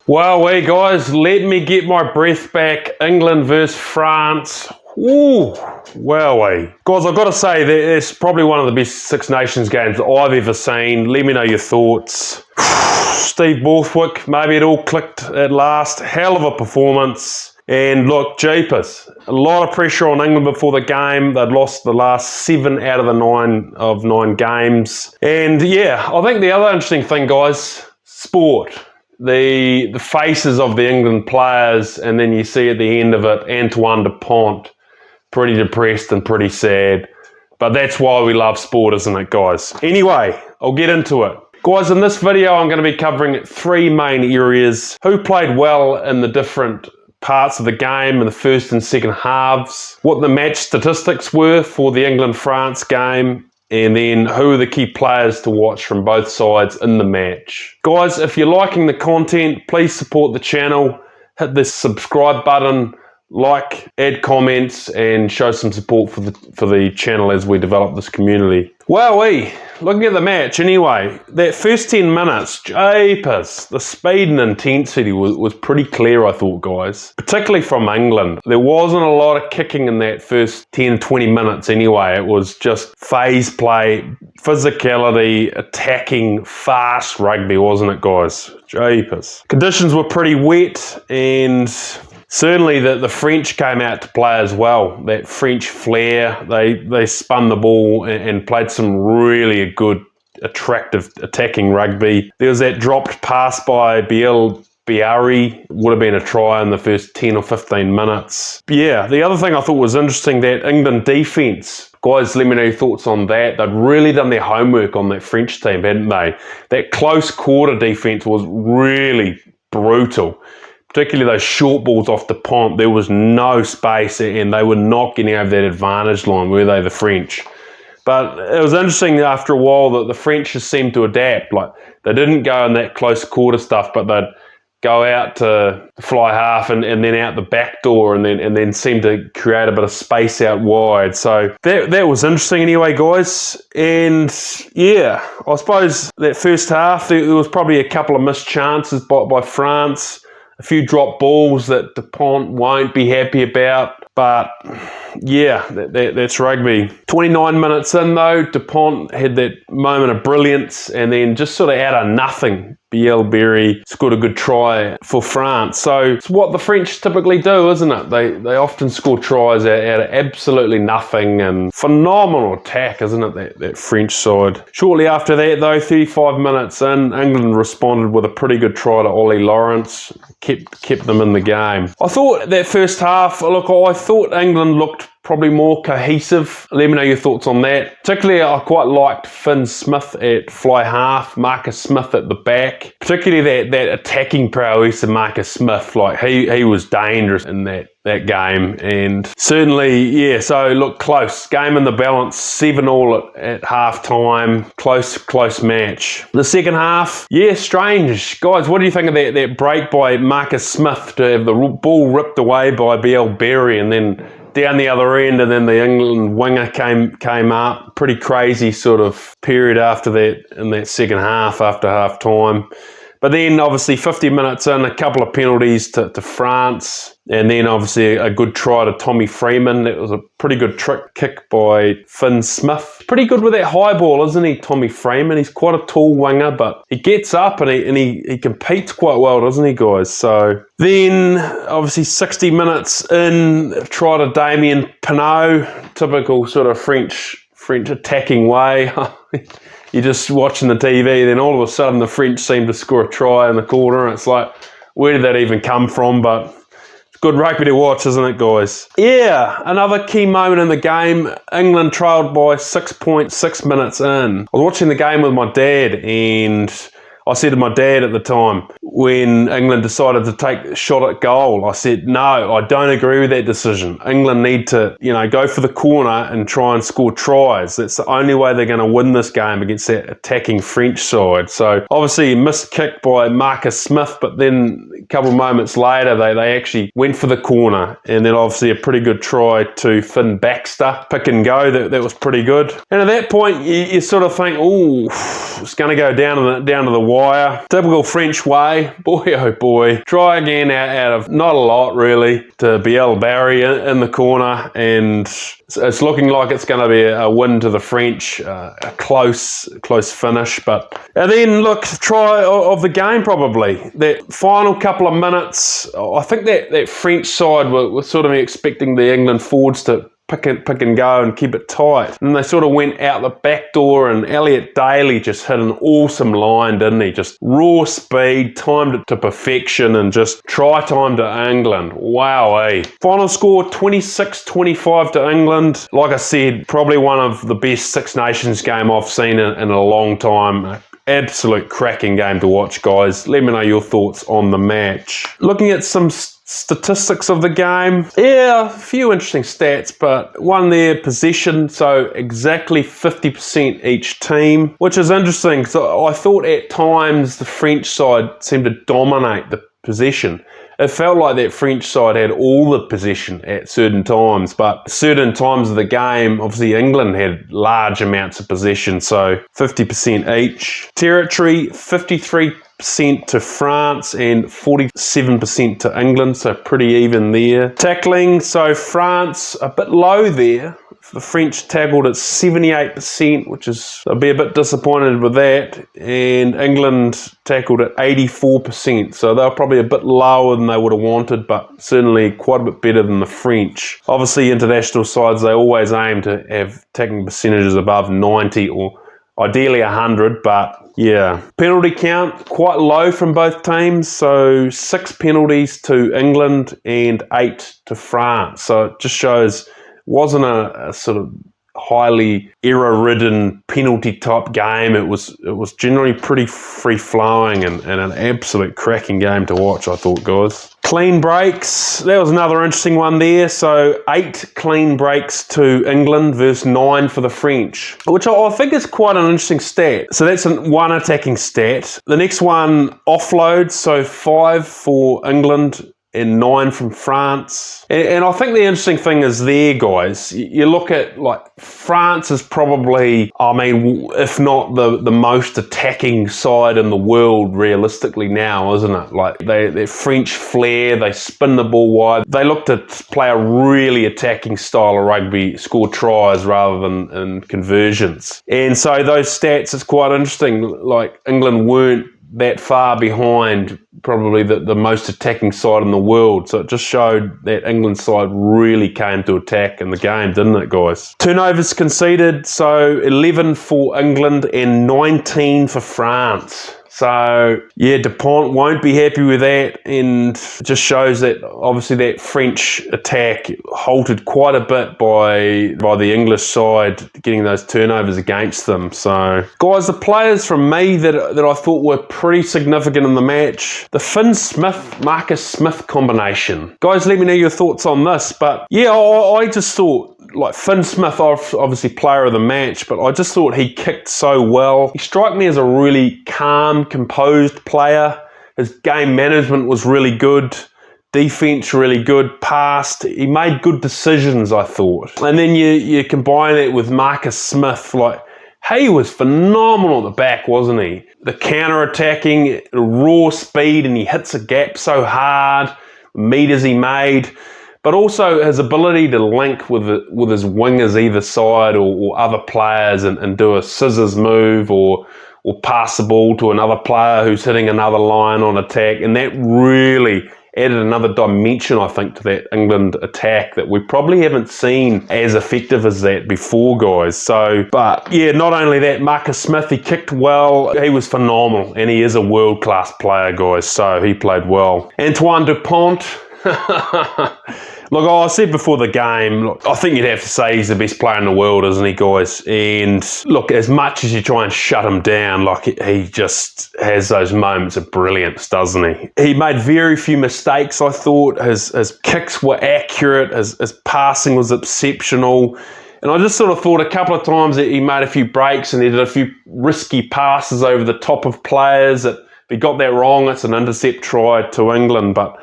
Well, hey guys, let me get my breath back. England versus France. Ooh, wowee. Guys, I've got to say that it's probably one of the best Six Nations games that I've ever seen. Let me know your thoughts. Steve Borthwick, maybe it all clicked at last. Hell of a performance. And look, jeepers, a lot of pressure on England before the game. They'd lost the last 7 out of the 9 games. And yeah, I think the other interesting thing, guys, sport. The faces of the England players, and then you see at the end of it, Antoine Dupont, pretty depressed and pretty sad. But that's why we love sport, isn't it, guys? Anyway, I'll get into it. Guys, in this video, I'm going to be covering 3 main areas. Who played well in the different parts of the game in the first and second halves, what the match statistics were for the England-France game, and then who are the key players to watch from both sides in the match. Guys, if you're liking the content, please support the channel. Hit the subscribe button, like, add comments, and show some support for the channel as we develop this community. Wowee, looking at the match anyway, that first 10 minutes, jeepers, the speed and intensity was pretty clear, I thought, guys. Particularly from England. There wasn't a lot of kicking in that first 10-20 minutes anyway. It was just phase play, physicality, attacking, fast rugby, wasn't it, guys? Jeepers. Conditions were pretty wet, and certainly the French came out to play as well. That French flair, they spun the ball and played some really good, attractive attacking rugby. There was that dropped pass by Biel Biari, would have been a try in the first 10 or 15 minutes. Yeah, the other thing I thought was interesting, that England defence. Guys, let me know your thoughts on that. They'd really done their homework on that French team, hadn't they? That close quarter defence was really brutal. Particularly those short balls off the pump, there was no space and they were not getting over that advantage line, were they, the French? But it was interesting after a while that the French just seemed to adapt. Like, they didn't go in that close quarter stuff, but they'd go out to fly half and then out the back door and then seem to create a bit of space out wide. So that was interesting anyway, guys. And yeah, I suppose that first half, there was probably a couple of missed chances by France. A few drop balls that Dupont won't be happy about. But yeah, that's rugby. 29 minutes in though, Dupont had that moment of brilliance, and then just sort of out of nothing, Biel Berry scored a good try for France. So it's what the French typically do, isn't it? They often score tries out of absolutely nothing, and phenomenal attack, isn't it, that French side. Shortly after that though, 35 minutes in, England responded with a pretty good try to Ollie Lawrence, kept them in the game. I thought that first half, look, I thought England looked probably more cohesive. Let me know your thoughts on that. Particularly, I quite liked Finn Smith at fly half, Marcus Smith at the back. Particularly that attacking prowess of Marcus Smith. Like, he was dangerous in that game. And certainly, yeah, so look, close. Game in the balance, 7-all at half time. Close match. The second half, yeah, strange. Guys, what do you think of that break by Marcus Smith to have the ball ripped away by Biel Berry and then down the other end, and then the England winger came up. Pretty crazy sort of period after that, in that second half, after half time. But then obviously 50 minutes in, a couple of penalties to France, and then obviously a good try to Tommy Freeman. It was a pretty good trick kick by Finn Smith. Pretty good with that high ball, isn't he, Tommy Freeman? He's quite a tall winger, but he gets up and he competes quite well, doesn't he, guys? So then obviously 60 minutes in, try to Damien Penaud, typical sort of French attacking way. You're just watching the TV, then all of a sudden the French seem to score a try in the corner, and it's like, where did that even come from? But it's good rugby to watch, isn't it, guys? Yeah, another key moment in the game. England trailed by 6.6 minutes in. I was watching the game with my dad, and I said to my dad at the time, when England decided to take a shot at goal, I said, no, I don't agree with that decision. England need to, go for the corner and try and score tries. That's the only way they're going to win this game against that attacking French side. So obviously missed kick by Marcus Smith, but then a couple of moments later, they actually went for the corner, and then obviously a pretty good try to Finn Baxter. Pick and go, that was pretty good. And at that point, you sort of think, oh, it's going to go down to the wire. wire. Typical French way. Boy, oh boy. Try again out of not a lot, really, to Biel Barry in the corner. And it's looking like it's going to be a win to the French. A close finish. And then, look, try of the game, probably. That final couple of minutes, I think that French side were sort of expecting the England forwards to pick and go and keep it tight. And they sort of went out the back door, and Elliot Daly just hit an awesome line, didn't he? Just raw speed, timed it to perfection, and just try time to England. Wow, Final score 26-25 to England. Like I said, probably one of the best Six Nations game I've seen in a long time. Absolute cracking game to watch, guys. Let me know your thoughts on the match. Looking at some statistics of the game. Yeah, a few interesting stats, but one there, possession, so exactly 50% each team, which is interesting because I thought at times the French side seemed to dominate the possession. It felt like that French side had all the possession at certain times, but certain times of the game, obviously England had large amounts of possession, so 50% each. Territory, 53% to France and 47% to England, so pretty even there. Tackling, so France a bit low there. The French tackled at 78%, which is, I'll be a bit disappointed with that. And England tackled at 84%, so they were probably a bit lower than they would have wanted, but certainly quite a bit better than the French. Obviously, international sides, they always aim to have tackling percentages above 90 or ideally 100, but yeah. Penalty count, quite low from both teams, so 6 penalties to England and 8 to France. So it just shows wasn't a sort of highly error-ridden penalty-type game. It was generally pretty free-flowing and an absolute cracking game to watch, I thought, guys. Clean breaks, that was another interesting one there. So 8 clean breaks to England versus 9 for the French, which I think is quite an interesting stat. So that's one attacking stat. The next one, offloads, so 5 for England and 9 from France. And I think the interesting thing is there, guys, you look at, like, France is probably, I mean, if not the most attacking side in the world realistically now, isn't it? Like, they're French flair, they spin the ball wide, they look to play a really attacking style of rugby, score tries rather than in conversions. And so those stats, it's quite interesting. Like, England weren't that far behind probably the most attacking side in the world. So it just showed that England side really came to attack in the game, didn't it, guys? Turnovers conceded, so 11 for England and 19 for France. So, yeah, Dupont won't be happy with that, and it just shows that obviously that French attack halted quite a bit by the English side getting those turnovers against them. So, guys, the players from me that I thought were pretty significant in the match, the Finn Smith, Marcus Smith combination. Guys, let me know your thoughts on this, but yeah, I just thought, like, Finn Smith, obviously player of the match, but I just thought he kicked so well. He struck me as a really calm, composed player. His game management was really good. Defense really good. Passed. He made good decisions, I thought. And then you combine it with Marcus Smith. Like, he was phenomenal at the back, wasn't he? The counter-attacking, raw speed, and he hits a gap so hard. The meters he made. But also his ability to link with his wingers either side or other players and do a scissors move or pass the ball to another player who's hitting another line on attack. And that really added another dimension, I think, to that England attack that we probably haven't seen as effective as that before, guys. So, but yeah, not only that, Marcus Smith, he kicked well. He was phenomenal, and he is a world-class player, guys. So he played well. Antoine Dupont. Look, I said before the game, look, I think you'd have to say he's the best player in the world, isn't he, guys? And look, as much as you try and shut him down, like, he just has those moments of brilliance, doesn't he? He made very few mistakes, I thought. His kicks were accurate. His passing was exceptional. And I just sort of thought a couple of times that he made a few breaks and he did a few risky passes over the top of players. That if he got that wrong, it's an intercept try to England. But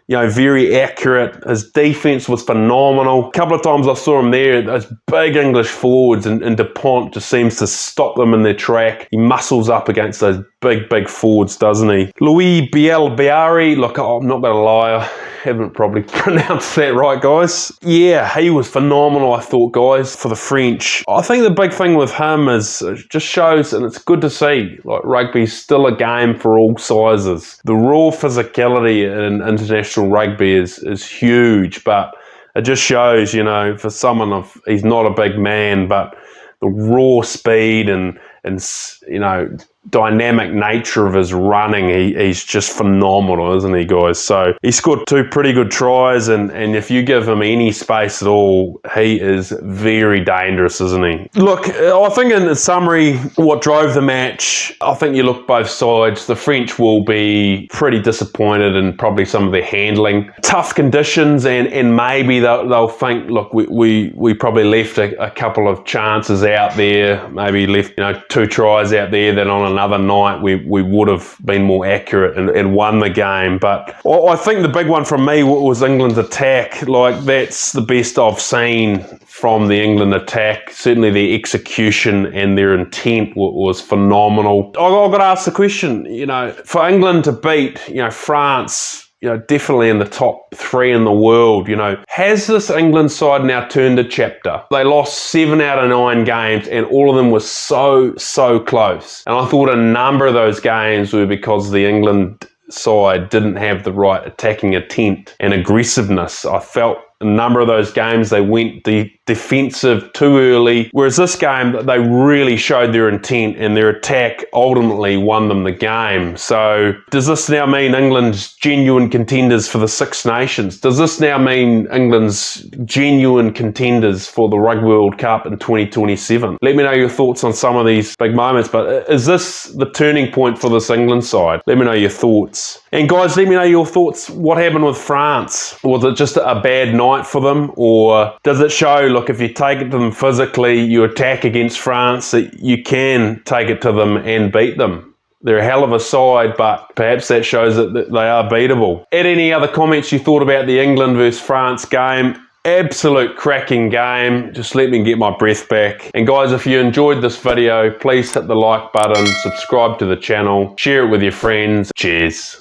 you know, very accurate. His defence was phenomenal. A couple of times I saw him there, those big English forwards, and Dupont just seems to stop them in their track. He muscles up against those big forwards, doesn't he? Louis Bielbiari, look, I'm not going to lie, I haven't probably pronounced that right, guys. Yeah, he was phenomenal, I thought, guys, for the French. I think the big thing with him is it just shows, and it's good to see, like rugby's still a game for all sizes. The raw physicality in international rugby is huge, but it just shows, you know, for someone he's not a big man, but the raw speed and you know, dynamic nature of his running, he's just phenomenal, isn't he, guys? So he scored 2 pretty good tries, and if you give him any space at all, he is very dangerous, isn't he? Look, I think in summary, what drove the match, I think you look both sides. The French will be pretty disappointed in probably some of their handling. Tough conditions, and maybe they'll think, look, we probably left a couple of chances out there, maybe left, you know, 2 tries out there that on another night we would have been more accurate and won the game. But I think the big one from me was England's attack. Like, that's the best I've seen from the England attack. Certainly their execution and their intent was phenomenal. I've got to ask the question, you know, for England to beat, you know, France, you know, definitely in the top 3 in the world, you know, has this England side now turned a chapter? They lost 7 out of 9 games, and all of them were so close. And I thought a number of those games were because the England side didn't have the right attacking intent and aggressiveness. I felt a number of those games they went defensive too early, whereas this game they really showed their intent, and their attack ultimately won them the game. So does this now mean England's genuine contenders for the Six Nations? Does this now mean England's genuine contenders for the Rugby World Cup in 2027? Let me know your thoughts on some of these big moments, but is this the turning point for this England side? Let me know your thoughts. And guys, let me know your thoughts. What happened with France? Was it just a bad night for them, or does it show, look, if you take it to them physically, you attack against France, that you can take it to them and beat them? They're a hell of a side, but perhaps that shows that they are beatable. Add any other comments you thought about the England versus France game. Absolute cracking game. Just let me get my breath back. And guys, if you enjoyed this video, please hit the like button, subscribe to the channel, share it with your friends. Cheers.